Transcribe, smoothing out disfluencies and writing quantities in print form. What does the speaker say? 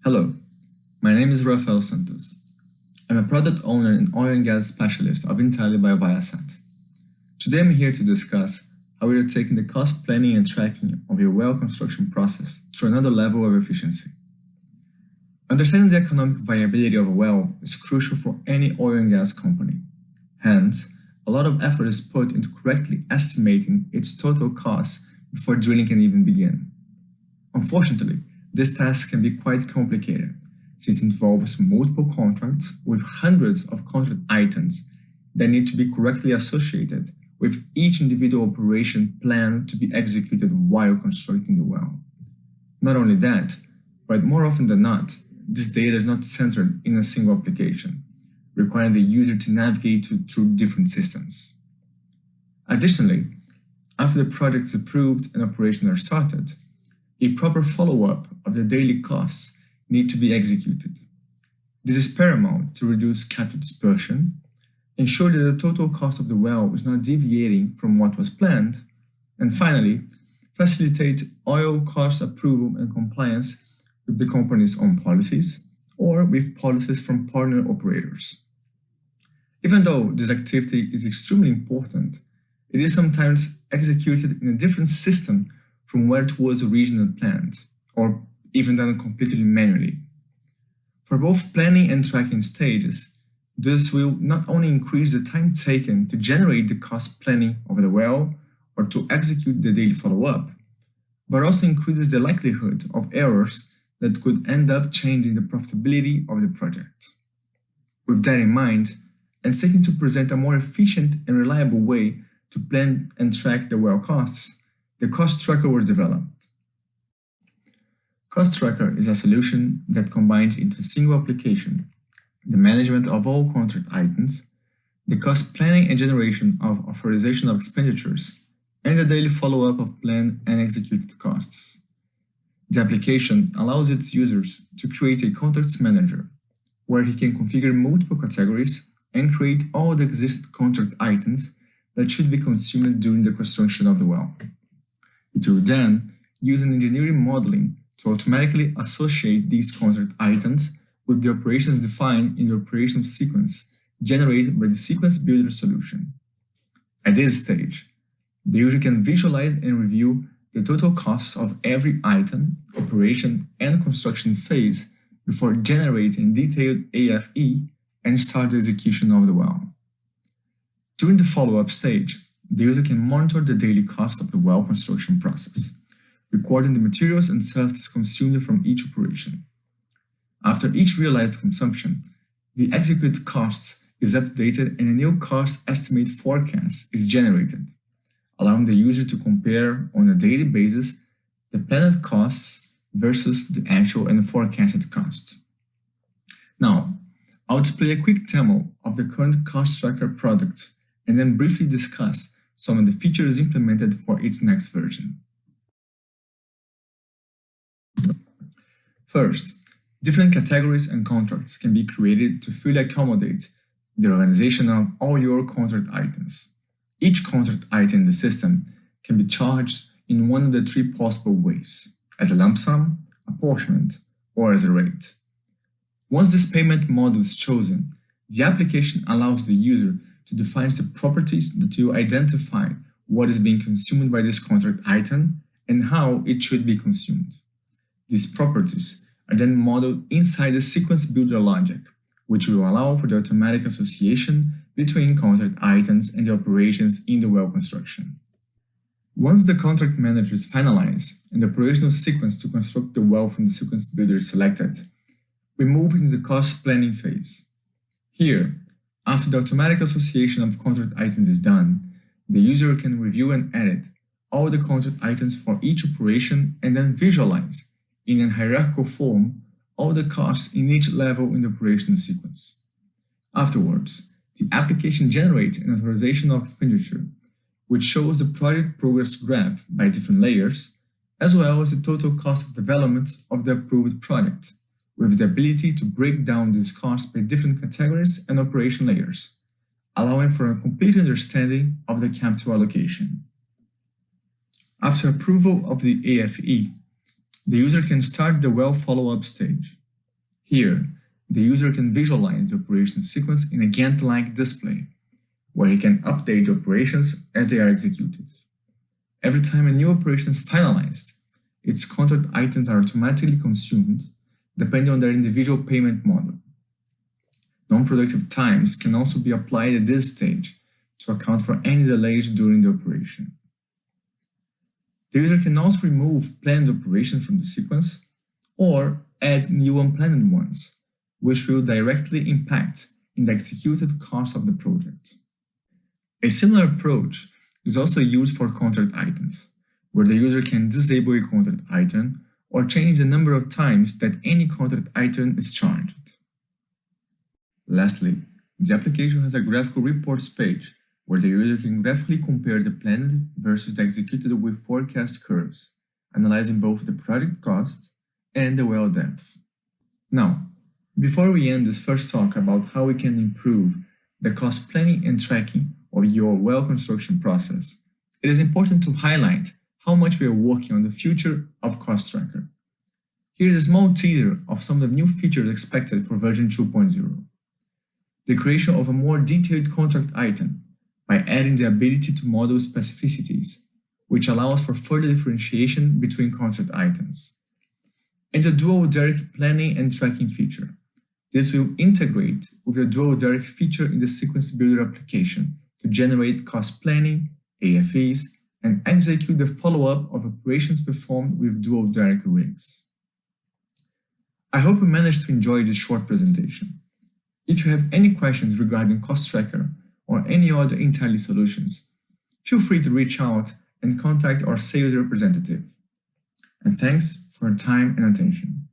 Hello, my name is Raphael Santos. I'm a product owner and oil and gas specialist of Intelie by Viasat. Today I'm here to discuss how we are taking the cost planning and tracking of your well construction process to another level of efficiency. Understanding the economic viability of a well is crucial for any oil and gas company. Hence, a lot of effort is put into correctly estimating its total costs before drilling can even begin. Unfortunately, this task can be quite complicated, since it involves multiple contracts with hundreds of contract items that need to be correctly associated with each individual operation planned to be executed while constructing the well. Not only that, but more often than not, this data is not centered in a single application, requiring the user to navigate through different systems. Additionally, after the project is approved and operations are started, a proper follow-up of the daily costs need to be executed. This is paramount to reduce capital dispersion, ensure that the total cost of the well is not deviating from what was planned, and finally, facilitate oil cost approval and compliance with the company's own policies or with policies from partner operators. Even though this activity is extremely important, it is sometimes executed in a different system from where it was originally planned, or even done completely manually. For both planning and tracking stages, this will not only increase the time taken to generate the cost planning of the well or to execute the daily follow-up, but also increases the likelihood of errors that could end up changing the profitability of the project. With that in mind, and seeking to present a more efficient and reliable way to plan and track the well costs, the Cost Tracker was developed. Cost Tracker is a solution that combines into a single application the management of all contract items, the cost planning and generation of authorization of expenditures, and the daily follow-up of planned and executed costs. The application allows its users to create a contracts manager, where he can configure multiple categories and create all the existing contract items that should be consumed during the construction of the well. It will then use an engineering modeling to automatically associate these contract items with the operations defined in the operational sequence generated by the sequence builder solution. At this stage, the user can visualize and review the total costs of every item, operation, and construction phase before generating detailed AFE and start the execution of the well. During the follow-up stage, the user can monitor the daily cost of the well construction process, recording the materials and services consumed from each operation. After each realized consumption, the executed costs is updated and a new cost estimate forecast is generated, allowing the user to compare on a daily basis the planned costs versus the actual and forecasted costs. Now, I'll display a quick demo of the current Cost Tracker product and then briefly discuss some of the features implemented for its next version. First, different categories and contracts can be created to fully accommodate the organization of all your contract items. Each contract item in the system can be charged in one of the three possible ways: as a lump sum, apportionment, or as a rate. Once this payment model is chosen, the application allows the user to define the properties that will identify what is being consumed by this contract item and how it should be consumed. These properties are then modeled inside the sequence builder logic, which will allow for the automatic association between contract items and the operations in the well construction. Once the contract manager is finalized and the operational sequence to construct the well from the sequence builder is selected, we move into the cost planning phase. Here, after the automatic association of contract items is done, the user can review and edit all the contract items for each operation and then visualize, in a hierarchical form, all the costs in each level in the operational sequence. Afterwards, the application generates an authorization of expenditure, which shows the project progress graph by different layers, as well as the total cost of development of the approved project, with the ability to break down these costs by different categories and operation layers, allowing for a complete understanding of the capital allocation. After approval of the AFE, the user can start the well follow-up stage. Here, the user can visualize the operation sequence in a Gantt-like display, where he can update the operations as they are executed. Every time a new operation is finalized, its contract items are automatically consumed depending on their individual payment model. Non-productive times can also be applied at this stage to account for any delays during the operation. The user can also remove planned operations from the sequence or add new unplanned ones, which will directly impact in the executed cost of the project. A similar approach is also used for contract items, where the user can disable a contract item or change the number of times that any contract item is charged. Lastly, the application has a graphical reports page where the user can graphically compare the planned versus the executed with forecast curves, analyzing both the project cost and the well depth. Now, before we end this first talk about how we can improve the cost planning and tracking of your well construction process, it is important to highlight how much we are working on the future of Cost Tracker. Here is a small teaser of some of the new features expected for version 2.0. The creation of a more detailed contract item by adding the ability to model specificities, which allows for further differentiation between contract items. And the dual Derrick planning and tracking feature. This will integrate with the dual Derrick feature in the Sequence Builder application to generate cost planning, AFEs, and execute the follow-up of operations performed with dual Derrick rigs. I hope you managed to enjoy this short presentation. If you have any questions regarding Cost Tracker or any other Intelie solutions, feel free to reach out and contact our sales representative. And thanks for your time and attention.